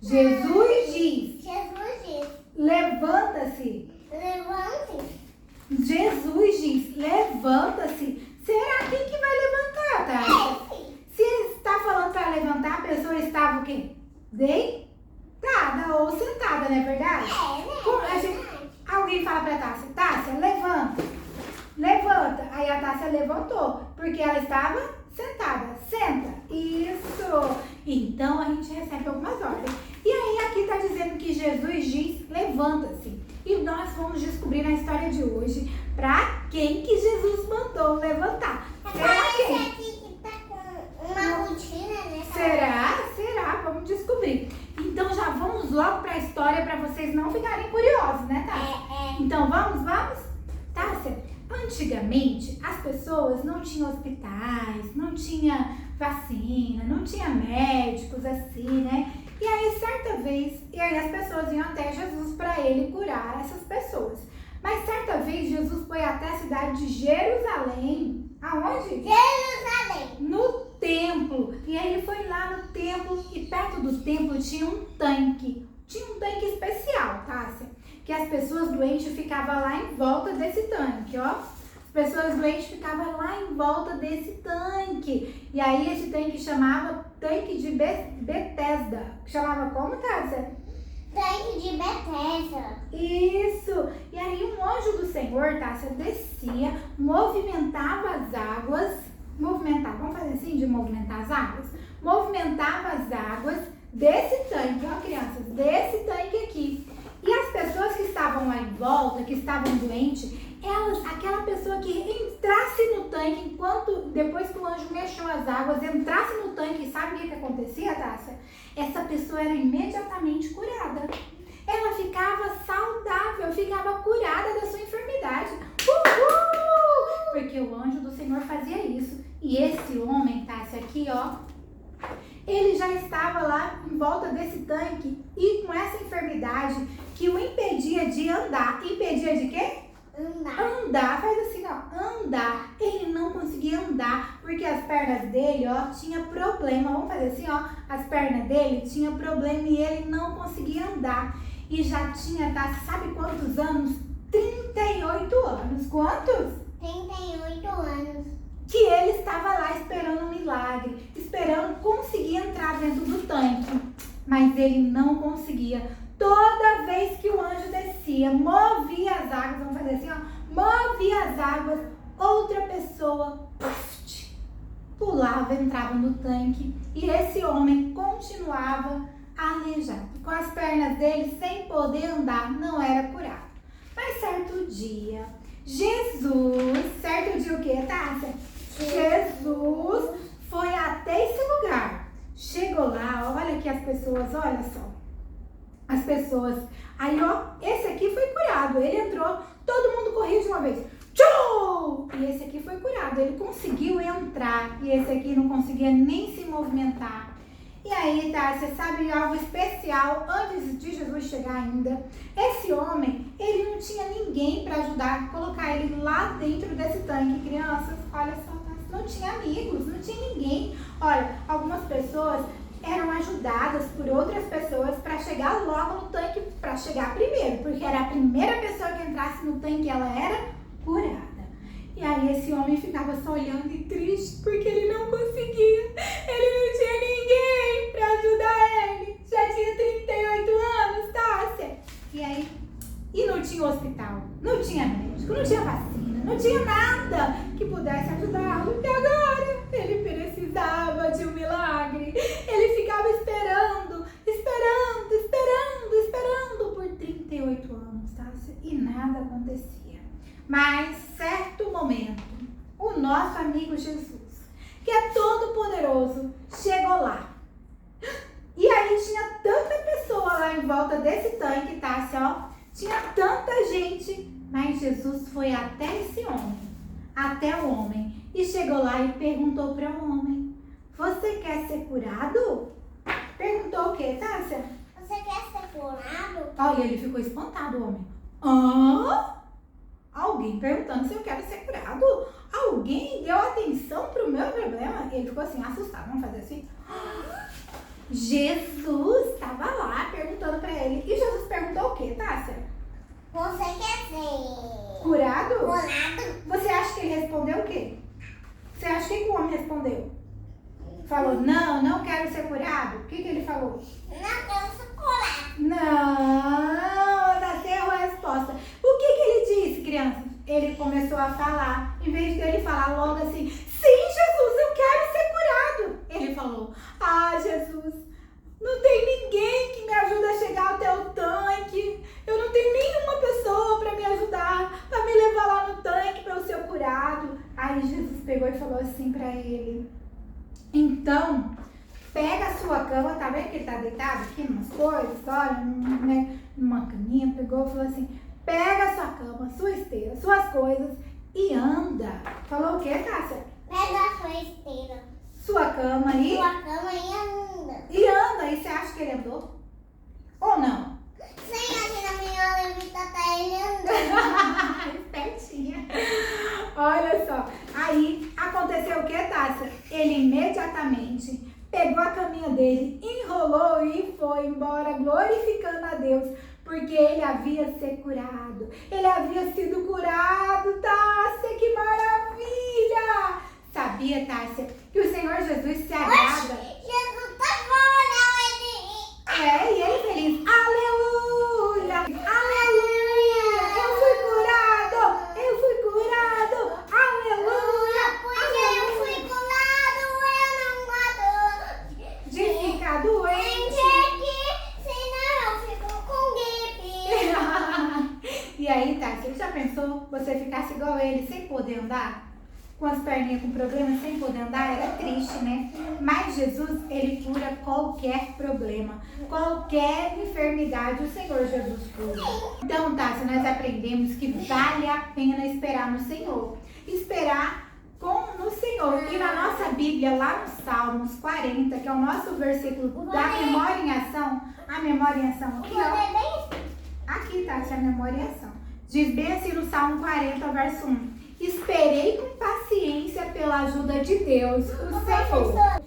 Jesus diz. Jesus diz. Levanta-se. Levante. Jesus diz, levanta-se. Será quem que vai levantar, tá? Se ele está falando para levantar, a pessoa estava o quê? Deitada ou sentada, não é verdade? Alguém fala para Tássia, Tássia, levanta. Levanta. Aí a Tássia levantou, porque ela estava sentada. Senta. Isso. Então a gente recebe algumas ordens. E aí aqui está dizendo que Jesus diz, levanta-se. E nós vamos descobrir na história de hoje para quem que Jesus mandou levantar. Será quem? Esse aqui que tá com uma rotina, né? Será? Vamos descobrir. Então já vamos logo para a história para vocês não ficarem curiosos, né, Tássia? Então vamos? Tássia, antigamente as pessoas não tinham hospitais, não tinha vacina, não tinha médicos assim, né? E aí certa vez, as pessoas iam até Jesus para ele curar essas pessoas. Mas certa vez Jesus foi até a cidade de Jerusalém. Aonde? Jerusalém. No templo. E aí ele foi lá no templo e perto do templo tinha um tanque. Tinha um tanque especial, Tássia. Que as pessoas doentes ficavam lá em volta desse tanque, ó. As pessoas doentes ficavam lá em volta desse tanque. E aí esse tanque chamava tanque de Betesda. Chamava como, Tássia? Tanque de Betesda. Isso. E aí um anjo do Senhor, Tássia, descia, movimentava as águas. Vamos fazer assim de movimentar as águas? Movimentava as águas desse tanque, ó crianças, desse tanque aqui. E as pessoas que estavam lá em volta, que estavam doentes, aquela pessoa que entrasse no tanque, depois que o anjo mexeu as águas, entrasse no tanque, sabe o que acontecia, Tássia? Essa pessoa era imediatamente curada. Ela ficava saudável, ficava curada da sua enfermidade. Uhul! Porque o anjo do Senhor fazia isso. E esse homem, Tássia, aqui, ó, ele já estava lá em volta desse tanque e com essa enfermidade que o impedia de andar. Impedia de quê? Andar, faz assim, ó, andar. Ele não conseguia andar, porque as pernas dele, ó, tinha problema. Vamos fazer assim, ó, as pernas dele tinha problema e ele não conseguia andar. E já tinha, tá, sabe quantos anos? 38 anos. Quantos? 38 anos. Que ele estava lá esperando um milagre, esperando conseguir entrar dentro do tanque. Mas ele não conseguia. Toda vez que o anjo descia, movia as águas, vamos fazer assim, ó, movia as águas, outra pessoa pulava, entrava no tanque e esse homem continuava aleijado. Com as pernas dele sem poder andar, não era curado. Mas certo dia o que, Tássia? Jesus foi até esse lugar. Chegou lá, olha aqui as pessoas, olha só. As pessoas, aí ó, esse aqui foi curado, ele entrou, todo mundo corria de uma vez, tchau! E esse aqui foi curado, ele conseguiu entrar, e esse aqui não conseguia nem se movimentar. E aí, tá, você sabe algo especial, antes de Jesus chegar ainda, esse homem, ele não tinha ninguém para ajudar a colocar ele lá dentro desse tanque. Crianças, olha só, não tinha amigos, não tinha ninguém. Olha, algumas pessoas eram ajudadas por outras pessoas para chegar logo no tanque, para chegar primeiro, porque era a primeira pessoa que entrasse no tanque, ela era curada. E aí esse homem ficava só olhando e triste, porque ele não conseguia, ele não tinha ninguém para ajudar ele, já tinha 38 anos, Tássia. E aí, e não tinha hospital, não tinha médico, não tinha vacina, não tinha nada que pudesse ajudá-lo. E agora ele precisava de um milagre. Ele ficava esperando por 38 anos, Tássia, e nada acontecia. Mas certo momento, o nosso amigo Jesus, que é todo poderoso, chegou lá. E aí tinha tanta pessoa lá em volta desse tanque, Tássia, ó, tinha tanta gente, mas Jesus foi até esse homem, até o homem, e chegou lá e perguntou para o homem: você quer ser curado? Perguntou o quê, Tássia? Você quer ser curado? Olha, ele ficou espantado, o homem. Hã? Alguém perguntando se eu quero ser curado? Alguém deu atenção pro meu problema? Ele ficou assim, assustado. Vamos fazer assim? Jesus estava lá. perguntando pra ele. E Jesus perguntou o quê, Tássia? Você quer ser Curado? curado? Você acha que ele respondeu o quê? Você acha que o homem respondeu? Falou, não quero ser curado. O que ele falou? Não quero ser curado. Não, Tássia errou a resposta. O que ele disse, criança? Ele começou a falar. Em vez dele falar logo assim, sim, Jesus, eu quero ser curado. Ele falou, Jesus, não tem ninguém que me ajude a chegar até o tanque. Eu não tenho nenhuma pessoa para me ajudar, para me levar lá no tanque para eu ser curado. Aí Jesus pegou e falou assim para ele, então, pega a sua cama, tá vendo que ele tá deitado aqui numas coisas, olha, né, numa caminha, pegou e falou assim, pega a sua cama, sua esteira, suas coisas e anda. Falou o quê, Tássia? Pega a sua esteira, Sua cama e... sua cama e anda. E anda. E você acha que ele andou? Ou não? Sim, aqui na minha levita tá ele andando. Espertinha. Olha só. Aí aconteceu o que, Tássia? Ele imediatamente pegou a caminha dele, enrolou e foi embora glorificando a Deus, porque ele havia sido curado. Ele havia sido curado, Tássia, que maravilha! Sabia, Tássia, que o Senhor Jesus se agrada? Jesus tá bom, E ele feliz. Aleluia! Aleluia! Eu fui curado! Eu fui curado! Aleluia! porque eu fui curado, eu não gosto De ficar de doente. aqui, senão eu fico com gripe. E aí, Tássia, já pensou você ficasse igual ele, sem poder andar? Com as perninhas com problema, sem poder andar? Era triste, né? Mas Jesus, ele cura qualquer problema, qualquer enfermidade, o Senhor Jesus cura. Então, Tássia, nós aprendemos que vale a pena esperar no Senhor. Esperar no Senhor. E na nossa Bíblia, lá no Salmos 40, que é o nosso versículo da memória em ação, a memória em ação aqui, ó. Aqui, Tássia, a memória em ação. Diz bem assim no Salmo 40, verso 1. Esperei com paciência pela ajuda de Deus, o Senhor.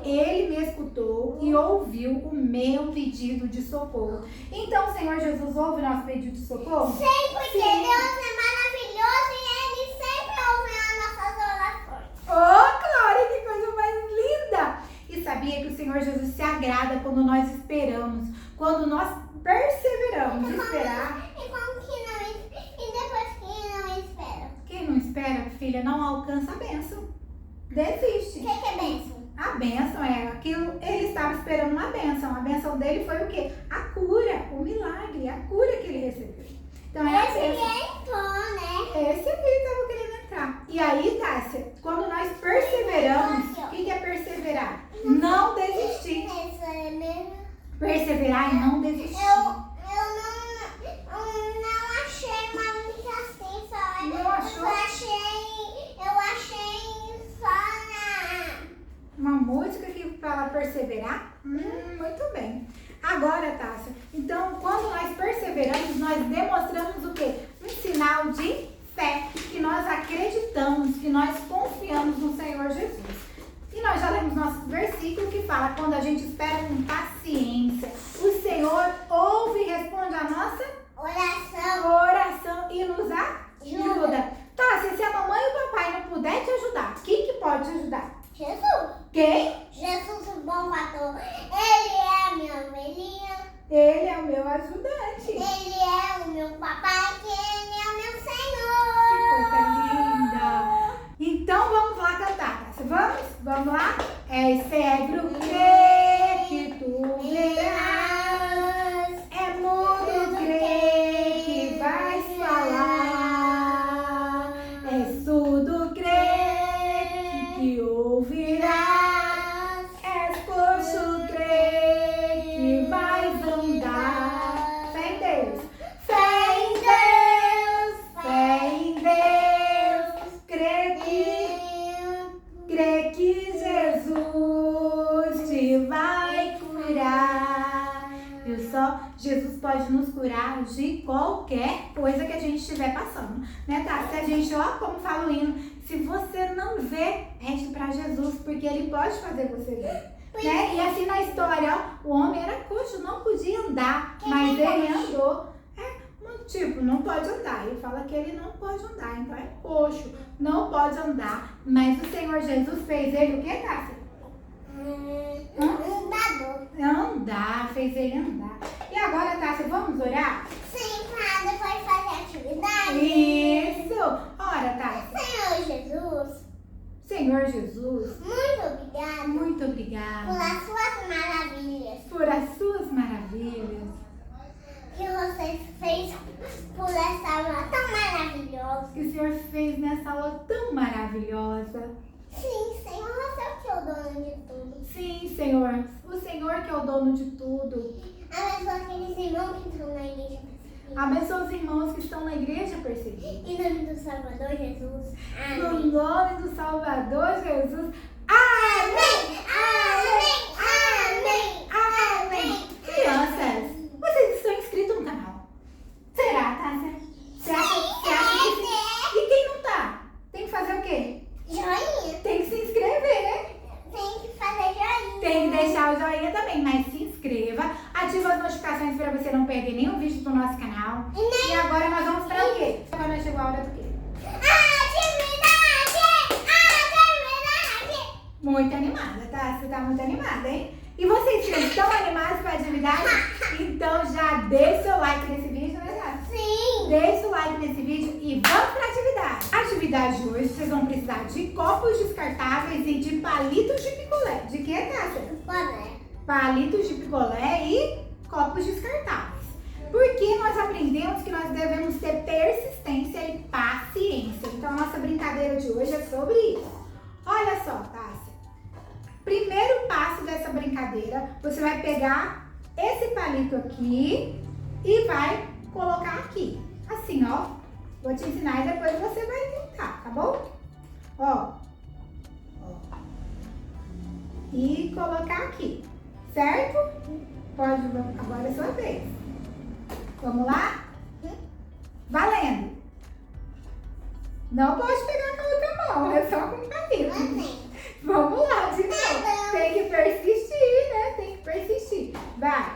Ele me escutou e ouviu o meu pedido de socorro. Então, o Senhor Jesus ouve o nosso pedido de socorro? Sim, porque Deus é maravilhoso e Ele sempre ouve as nossas orações. Oh, Glória, que coisa mais linda! E sabia que o Senhor Jesus se agrada quando nós esperamos, quando nós perseveramos em esperar. E como que não e depois que não espera? Quem não espera, filha, não alcança a bênção. Desiste. O que é bênção? A bênção é aquilo, ele estava esperando uma bênção. A bênção dele foi o quê? A cura, o milagre, a cura que ele recebeu. Então é a Esse bênção. entrou, né? Esse aqui estava querendo entrar. E aí, Tássia, quando nós perseveramos, o que é perseverar? Não desistir. Esse é mesmo. Perseverar e não desistir. Eu não achei uma música assim, só. Não achou? Eu achei só Uma música que fala perseverar? Muito bem. Agora, Tássia, então, quando nós perseveramos, nós demonstramos o quê? Um sinal de fé, que nós acreditamos, que nós confiamos no Senhor Jesus. E nós já lemos nosso versículo que fala, quando a gente espera com paciência, o Senhor ouve e responde a nossa oração e nos ajuda. Tássia, se a mamãe e o papai não puder te ajudar, quem que pode te ajudar? Jesus. Quem? Jesus, o bom pastor. Ele é a minha ovelhinha. Ele é o meu ajudante. Ele é o meu papai, que ele é o meu Que Senhor. coisa linda! Então vamos lá cantar, Tássia. Vamos? Vamos lá? É cegro crer que tu verás, é mudo crer que vais falar, é surdo crer que ouvirás, és coxo crer que vais andar. Fé em Deus! Fé em Deus! Fé em Deus! Crê que Jesus te vai curar. Viu só? Jesus pode nos curar de qualquer coisa que a gente estiver passando, né, tá? Se a gente, ó, como fala o hino, se você não vê, pede pra Jesus, porque ele pode fazer você ver. Né? E assim na história, ó, o homem era coxo, não podia podia andar, mas ele andou. Tipo, não pode andar. Ele fala que ele não pode andar, então é coxo. Não pode andar, mas o Senhor Jesus fez ele o que, Cássia? Andar, fez ele andar. E agora, Cássia, vamos orar? Sim, pra depois fazer atividade. Isso! Ora, Cássia. Senhor Jesus, Muito obrigada por as suas maravilhas por as suas maravilhas que você fez por essa aula tão maravilhosa. que o Senhor fez nessa aula tão maravilhosa. Sim, Senhor, você é o que é o dono de tudo. Sim, Senhor, o Senhor que é o dono de tudo. Abençoa aqueles irmãos que estão na igreja. Abençoa os irmãos que estão na igreja perseguidos. Em nome do Salvador Jesus. No Amém. nome do Salvador Jesus. Amém. Amém. Amém. Crianças, vocês estão inscritos no canal? Será, Tássia? Você acha que sim? E quem não tá? Tem que fazer o quê? Joinha. Tem que se inscrever. Tem que fazer joinha. Tem que deixar o joinha também, mas se inscreva. Ativa as notificações para você não perder nenhum vídeo do nosso canal. E agora nós vamos para o quê? Agora chegou a hora do quê? Atividade. Muito animada, tá? Você tá muito animada, hein? E vocês que estão animados para a atividade? Então já deixa o seu like nesse vídeo, né, Tati? Sim. Deixa o like nesse vídeo e vamos para a atividade. A atividade de hoje, vocês vão precisar de copos descartáveis e de palitos de picolé. De que, Tássia? Boné. Palitos de picolé e copos descartáveis. Porque nós aprendemos que nós devemos ter persistência e paciência. Então, a nossa brincadeira de hoje é sobre isso. Olha só, Tássia. Primeiro passo dessa brincadeira, você vai pegar esse palito aqui e vai colocar aqui. Assim, ó. Vou te ensinar e depois você vai tentar, tá bom? Ó. E colocar aqui. Certo? Pode, agora é sua vez. Vamos lá? Valendo! Não pode pegar com a outra mão, é só com o palito. Vamos lá, de novo. Tem que persistir, né? Tem que persistir. Vai.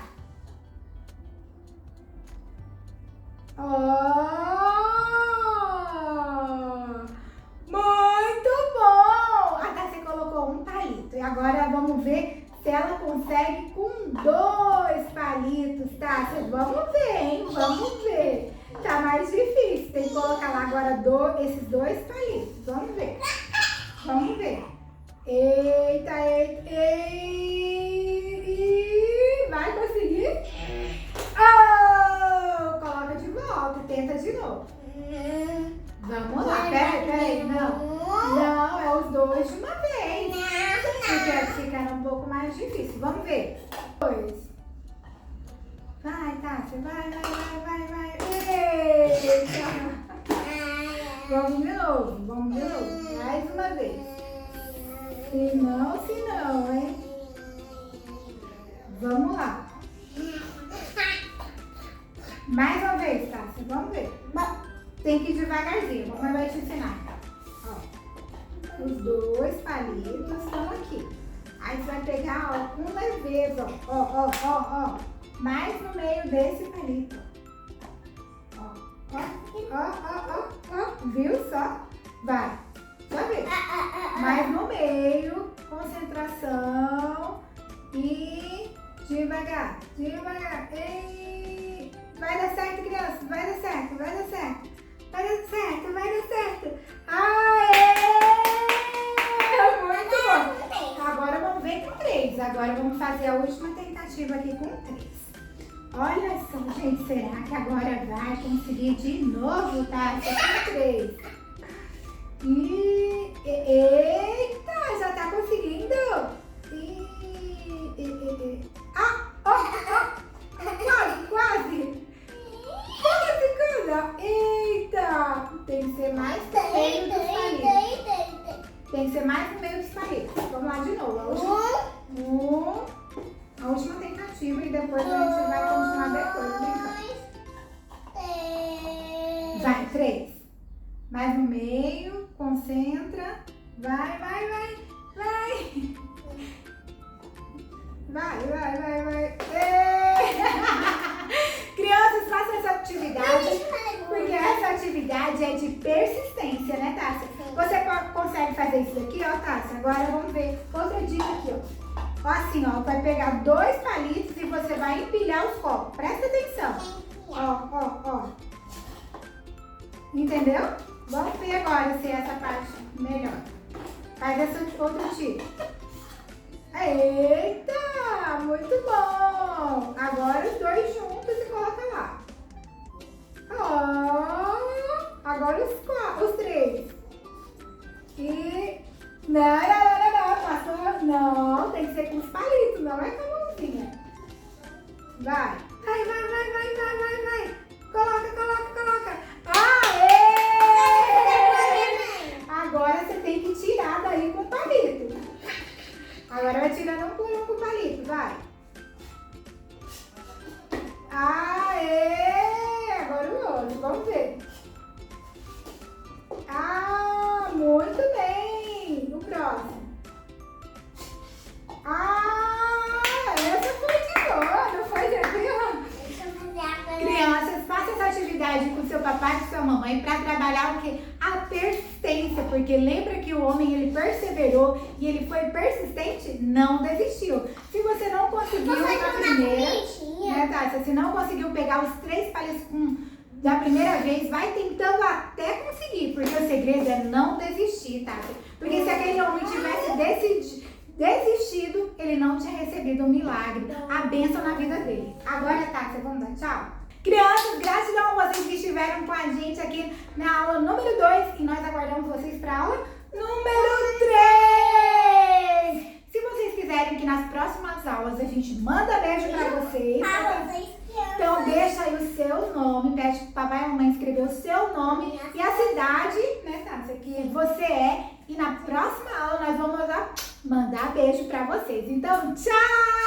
Muito bom! A Tássia colocou um palito. E agora vamos ver se ela consegue com 2 palitos, Tássia. Vamos ver, hein? Vamos ver. Tá mais difícil. Tem que colocar lá agora esses 2 palitos. Vamos ver. Vamos ver. Eita. Vai conseguir? Oh! Coloca de volta. Tenta de novo. Vamos lá. Peraí. Não, é os 2 de uma vez. Porque ficar um pouco mais difícil. Vamos ver. 2. Vai, Tássia. Vai. Eita. Vamos de novo. Mais uma vez. Se não, hein? Vamos lá. Mais uma vez, Tássia. Vamos ver. Tem que ir devagarzinho. Mamãe vai te ensinar. Ó. Os 2 palitos estão aqui. Aí você vai pegar, ó, com leveza, ó. Mais no meio desse palito. Ó. Viu só? Vai. Só ver. Mais no meio. Concentração. E devagar. Ei. Vai dar certo, criança. Vai dar certo. Aê! Muito bom. Agora vamos ver com 3. Agora vamos fazer a última tentativa aqui com 3. Olha só, gente. Será que agora vai conseguir de novo, tá? Com 3. Eita, já tá conseguindo. Quase. Eita, tem que ser mais no meio dos palitos. Tem que ser mais no meio dos palitos. Vamos lá de novo. A última tentativa e depois a gente vai continuar depois brincando. Vai, 3. Mais no meio, concentra. Vai. Vai. atividade, porque essa atividade é de persistência, né, Tássia? Você consegue fazer isso daqui, ó, Tássia? Agora vamos ver outra dica aqui, ó. Ó, assim, ó, vai pegar 2 palitos e você vai empilhar os copos. Presta atenção. Ó, ó, ó. Entendeu? Vamos ver agora se essa parte melhor. Faz essa outra dica. Eita, muito bom. Agora os 2 juntos e coloca lá. Ó, agora os 3. E... Não, passou. Não, tem que ser com os palitos, não é com a mãozinha. Vai. Vai. Coloca. Aê! Agora você tem que tirar daí com o palito. Agora vai tirando um por um com o palito, vai. Aê! Agora o outro, vamos ver. Ah, muito bem. O próximo. Ah, essa foi de boa, não foi, tranquila? Crianças, façam essa atividade com seu papai e com sua mamãe para trabalhar o quê? A persistência, porque lembra que o homem ele perseverou e ele foi persistente, não desistiu. Se você não conseguiu na primeira, né, Tássia? Se não conseguiu pegar os 3 palitos da primeira vez, vai tentando até conseguir, porque o segredo é não desistir, Tássia. Porque se aquele homem tivesse desistido, ele não tinha recebido um milagre, a bênção na vida dele. Agora, Tássia, vamos dar tchau? Crianças, gratidão a vocês que estiveram com a gente aqui na aula número 2 e nós aguardamos vocês para a aula número 3. Se vocês quiserem que nas próximas aulas a gente manda beijo para vocês, então deixa aí o seu nome, pede pro papai e mamãe escrever o seu nome e a cidade, né, Tássia, que você é. E na próxima aula nós vamos mandar beijo para vocês. Então, tchau!